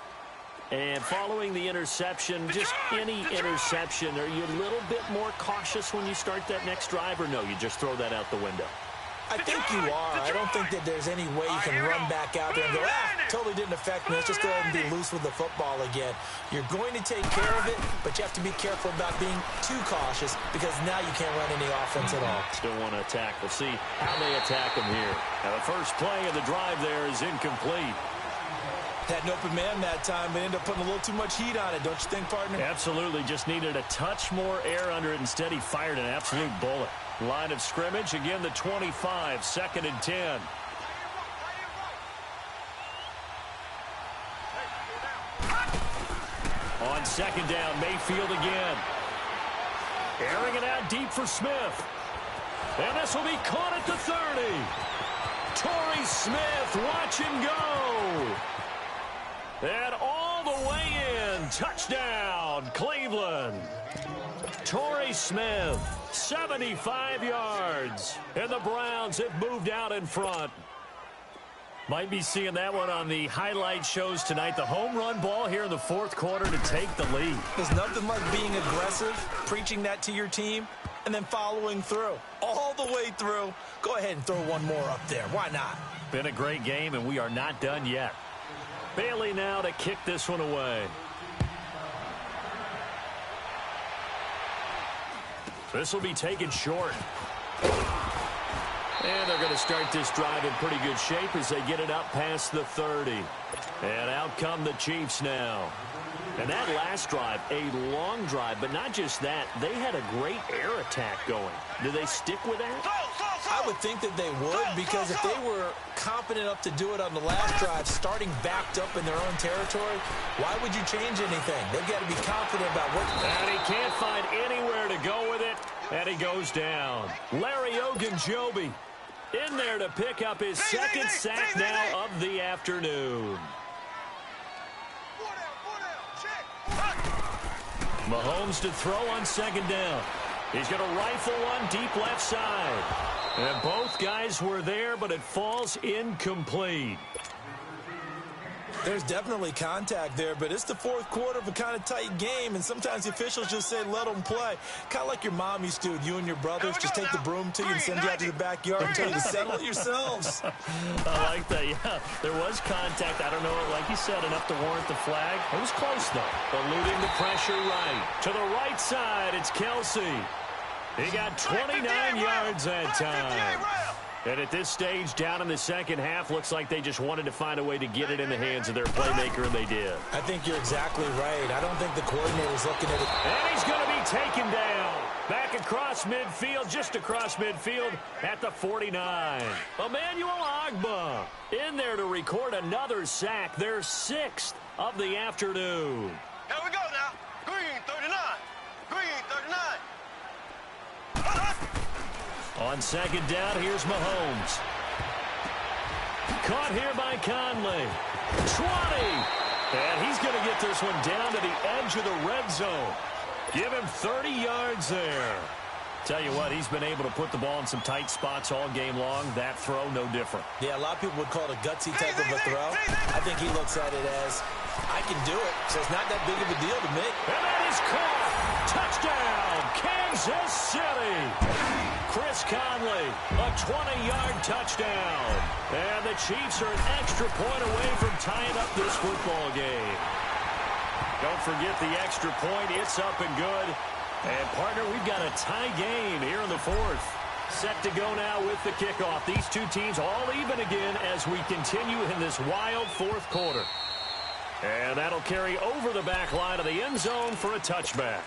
And following the interception, just any interception, are you a little bit more cautious when you start that next drive, or no, you just throw that out the window? I think you are. I don't think that there's any way you can run back out there and go, totally didn't affect me. Let's just go ahead and be loose with the football again. You're going to take care of it, but you have to be careful about being too cautious because now you can't run any offense at all. Still want to attack. We'll see how they attack them here. Now, the first play of the drive there is incomplete. Had an open man that time, but ended up putting a little too much heat on it, don't you think, partner? Absolutely. Just needed a touch more air under it. Instead, he fired an absolute bullet. Line of scrimmage, again, the 25, 2nd and 10. On 2nd down, Mayfield again. Airing it out deep for Smith. And this will be caught at the 30. Torrey Smith, watch him go. And all the way in, touchdown, Cleveland. Torrey Smith, 75 yards. And the Browns have moved out in front. Might be seeing that one on the highlight shows tonight. The home run ball here in the 4th quarter to take the lead. There's nothing like being aggressive, preaching that to your team, and then following through. All the way through. Go ahead and throw one more up there. Why not? Been a great game, and we are not done yet. Bailey now to kick this one away. This will be taken short. And they're going to start this drive in pretty good shape as they get it up past the 30. And out come the Chiefs now. And that last drive, a long drive, but not just that. They had a great air attack going. Do they stick with that? I would think that they would, because if they were confident enough to do it on the last drive, starting backed up in their own territory, why would you change anything? They've got to be confident about what... And he can't find anywhere to go with it, and he goes down. Larry Ogunjobi in there to pick up his second sack now of the afternoon. Mahomes to throw on 2nd down. He's going to rifle one deep left side. And both guys were there, but it falls incomplete. There's definitely contact there, but it's the 4th quarter of a kind of tight game, and sometimes the officials just say, let them play. Kind of like your mom used to with you and your brothers. Just take the broom to you and send you out to the backyard and tell you to settle it yourselves. I like that, yeah. There was contact. I don't know, like you said, enough to warrant the flag. It was close, though. Eluding the pressure right. To the right side, it's Kelsey. He got 29 yards that time. And at this stage, down in the second half, looks like they just wanted to find a way to get it in the hands of their playmaker, and they did. I think you're exactly right. I don't think the coordinator's looking at it. And he's going to be taken down. Back across midfield, just across midfield at the 49. Emmanuel Ogbah in there to record another sack, their 6th of the afternoon. Here we go now. Green 39. Green 39. On 2nd down, here's Mahomes. Caught here by Conley. 20. And he's going to get this one down to the edge of the red zone. Give him 30 yards there. Tell you what, he's been able to put the ball in some tight spots all game long. That throw, no different. Yeah, a lot of people would call it a gutsy type of a throw. I think he looks at it as, I can do it, so it's not that big of a deal to me. And that is caught. Touchdown, Kansas City. Chris Conley, a 20-yard touchdown. And the Chiefs are an extra point away from tying up this football game. Don't forget the extra point. It's up and good. And, partner, we've got a tie game here in the 4th. Set to go now with the kickoff. These two teams all even again as we continue in this wild 4th quarter. And that'll carry over the back line of the end zone for a touchback.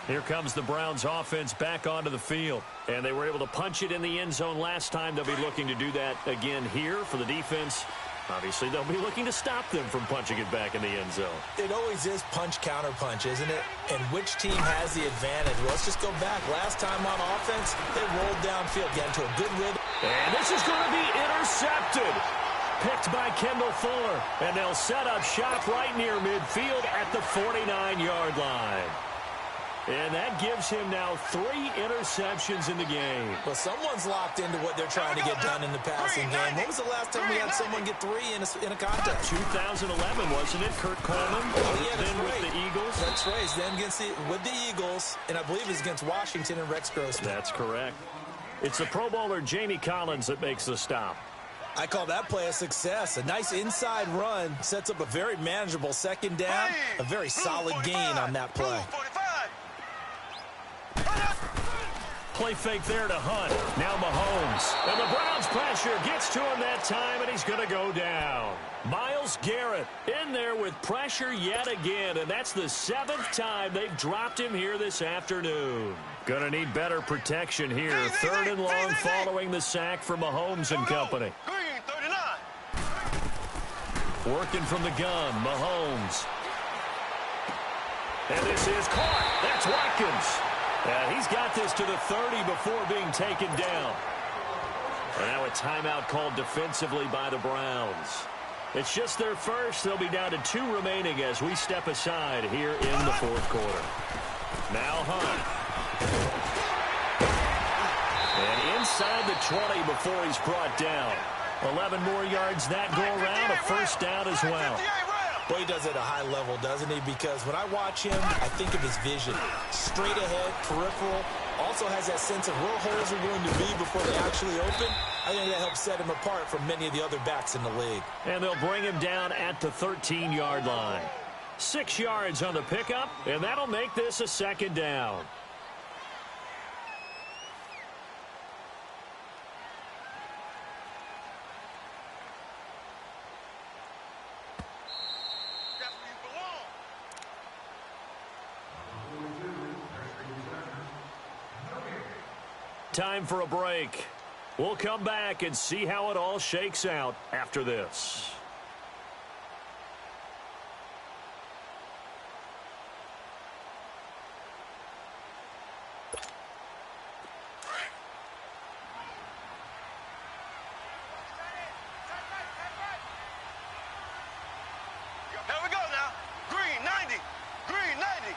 Here comes the Browns offense back onto the field. And they were able to punch it in the end zone last time. They'll be looking to do that again here for the defense. Obviously, they'll be looking to stop them from punching it back in the end zone. It always is punch-counter-punch, isn't it? And which team has the advantage? Well, let's just go back. Last time on offense, they rolled downfield, got into a good rhythm. And this is going to be intercepted. Picked by Kendall Fuller. And they'll set up shop right near midfield at the 49-yard line. And that gives him now 3 interceptions in the game. Well, someone's locked into what they're trying to get done in the passing game. When was the last time we had someone get 3 in a contest? 2011, wasn't it? Kurt Coleman. Oh, yeah, that's then right. With the Eagles. That's right. Then with the Eagles, and I believe it's against Washington and Rex Grossman. That's correct. It's the Pro Bowler Jamie Collins that makes the stop. I call that play a success. A nice inside run sets up a very manageable second down. A very solid gain on that play. Play fake there to Hunt. Now Mahomes. And the Browns pressure gets to him that time, and he's going to go down. Myles Garrett in there with pressure yet again, and that's the 7th time they've dropped him here this afternoon. Going to need better protection here. 3rd and long following the sack for Mahomes and company. Working from the gun, Mahomes. And this is caught. That's Watkins. And he's got this to the 30 before being taken down. And now a timeout called defensively by the Browns. It's just their first. They'll be down to 2 remaining as we step aside here in the 4th quarter. Now Hunt. And inside the 20 before he's brought down. 11 more yards that go around, a first down as well. Well, he does it at a high level, doesn't he? Because when I watch him, I think of his vision. Straight ahead, peripheral. Also has that sense of where holes are going to be before they actually open. I think that helps set him apart from many of the other backs in the league. And they'll bring him down at the 13-yard line. 6 yards on the pickup, and that'll make this a second down. Time for a break. We'll come back and see how it all shakes out after this. Here we go now. Green 90. Green 90.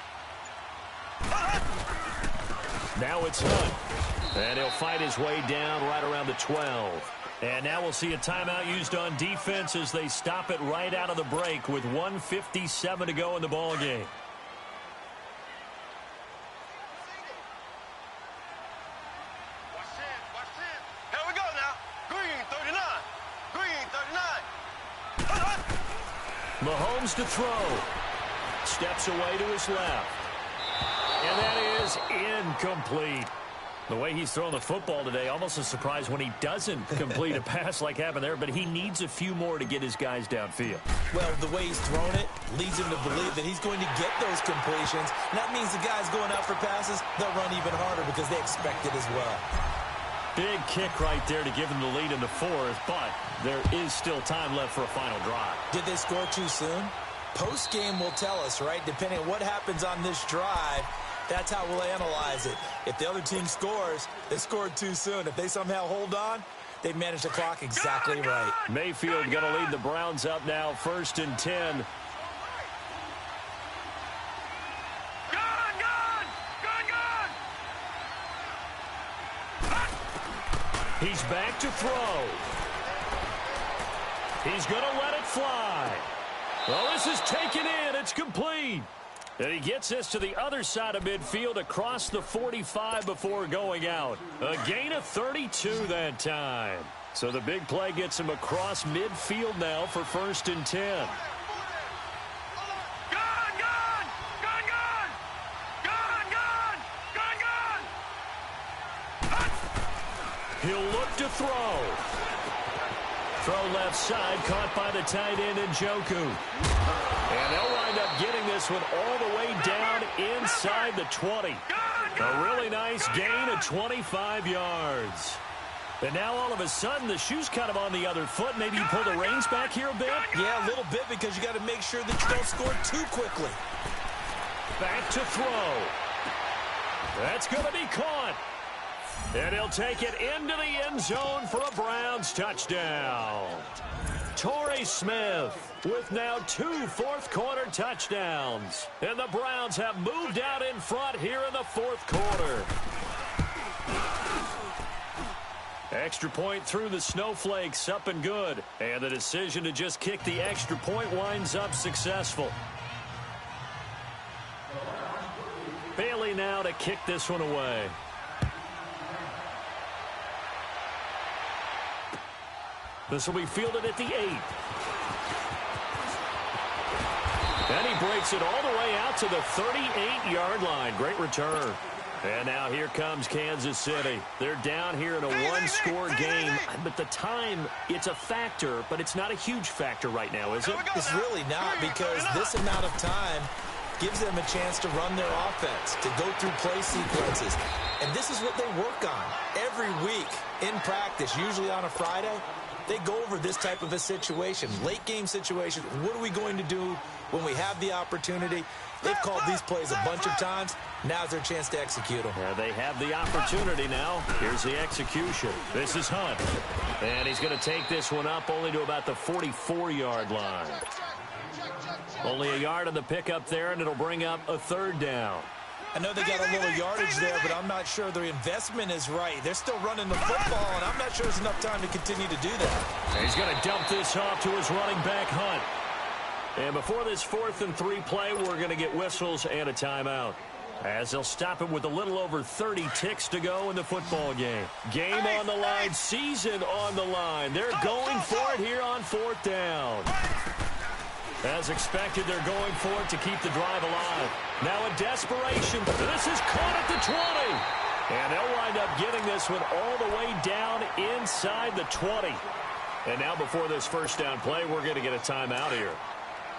Now it's Hunt. And he'll fight his way down right around the 12. And now we'll see a timeout used on defense as they stop it right out of the break with 1:57 to go in the ball game. Here we go now. Green 39. Green 39. Mahomes to throw. Steps away to his left. And that is incomplete. The way he's throwing the football today, almost a surprise when he doesn't complete a pass like happened there, but he needs a few more to get his guys downfield. Well, the way he's thrown it leads him to believe that he's going to get those completions. And that means the guys going out for passes, they'll run even harder because they expect it as well. Big kick right there to give them the lead in the 4th, but there is still time left for a final drive. Did they score too soon? Post-game will tell us, right? Depending on what happens on this drive, that's how we'll analyze it. If the other team scores, they scored too soon. If they somehow hold on, they managed the clock exactly right. Mayfield going to lead the Browns up now, 1st and 10. He's back to throw. He's going to let it fly. Well, this is taken in. It's complete. And he gets this to the other side of midfield across the 45 before going out. A gain of 32 that time. So the big play gets him across midfield now for 1st and 10. He'll look to throw. Throw left side, caught by the tight end Njoku. And they'll wind up getting this one all the way down inside the 20. A really nice gain of 25 yards. And now all of a sudden the shoe's kind of on the other foot. Maybe you pull the reins back here a bit? Yeah, a little bit because you got to make sure that you don't score too quickly. Back to throw. That's going to be caught. And he'll take it into the end zone for a Browns touchdown. Torrey Smith with now 2 fourth-quarter touchdowns. And the Browns have moved out in front here in the fourth quarter. Extra point through the snowflakes, up and good. And the decision to just kick the extra point winds up successful. Bailey now to kick this one away. This will be fielded at the 8. And he breaks it all the way out to the 38-yard line. Great return. And now here comes Kansas City. They're down here in a one-score game. But the time, it's a factor, but it's not a huge factor right now, is it? It's really not, because this amount of time gives them a chance to run their offense, to go through play sequences. And this is what they work on every week in practice, usually on a Friday. They go over this type of a situation, late game situation. What are we going to do when we have the opportunity? They've called these plays a bunch of times. Now's their chance to execute them. Yeah, they have the opportunity now. Here's the execution. This is Hunt. And he's going to take this one up only to about the 44-yard line. Only a yard on the pickup there, and it'll bring up a third down. I know they got a little yardage there, but I'm not sure the investment is right. They're still running the football, and I'm not sure there's enough time to continue to do that. And he's going to dump this off to his running back, Hunt. And before this 4th and 3 play, we're going to get whistles and a timeout, as they'll stop it with a little over 30 ticks to go in the football game. Game on the line, season on the line. They're going for it here on 4th down. As expected, they're going for it to keep the drive alive. Now in desperation, this is caught at the 20. And they'll wind up getting this one all the way down inside the 20. And now before this first down play, we're going to get a timeout here,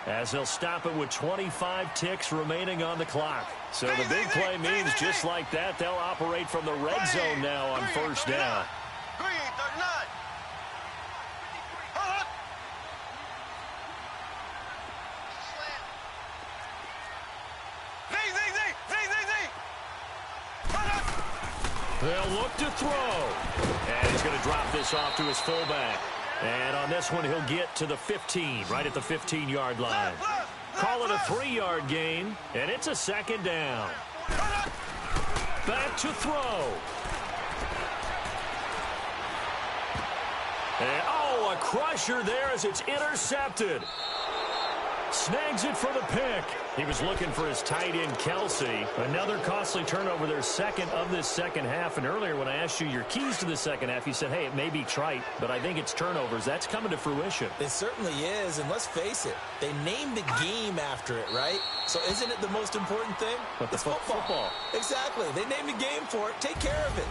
as they'll stop it with 25 ticks remaining on the clock. So the big play means just like that, they'll operate from the red zone now on first down. Green, 39. They'll look to throw. And he's going to drop this off to his fullback. And on this one, he'll get to the 15, right at the 15-yard line. Call it a 3-yard gain, and it's a second down. Back to throw. And, oh, a crusher there as it's intercepted. Snags it for the pick. He was looking for his tight end, Kelsey. Another costly turnover, their second of this second half. And earlier when I asked you your keys to the second half, you said, hey, it may be trite, but I think it's turnovers. That's coming to fruition. It certainly is, and let's face it, they named the game after it, right? So isn't it the most important thing? But it's football. Exactly. They named the game for it. Take care of it.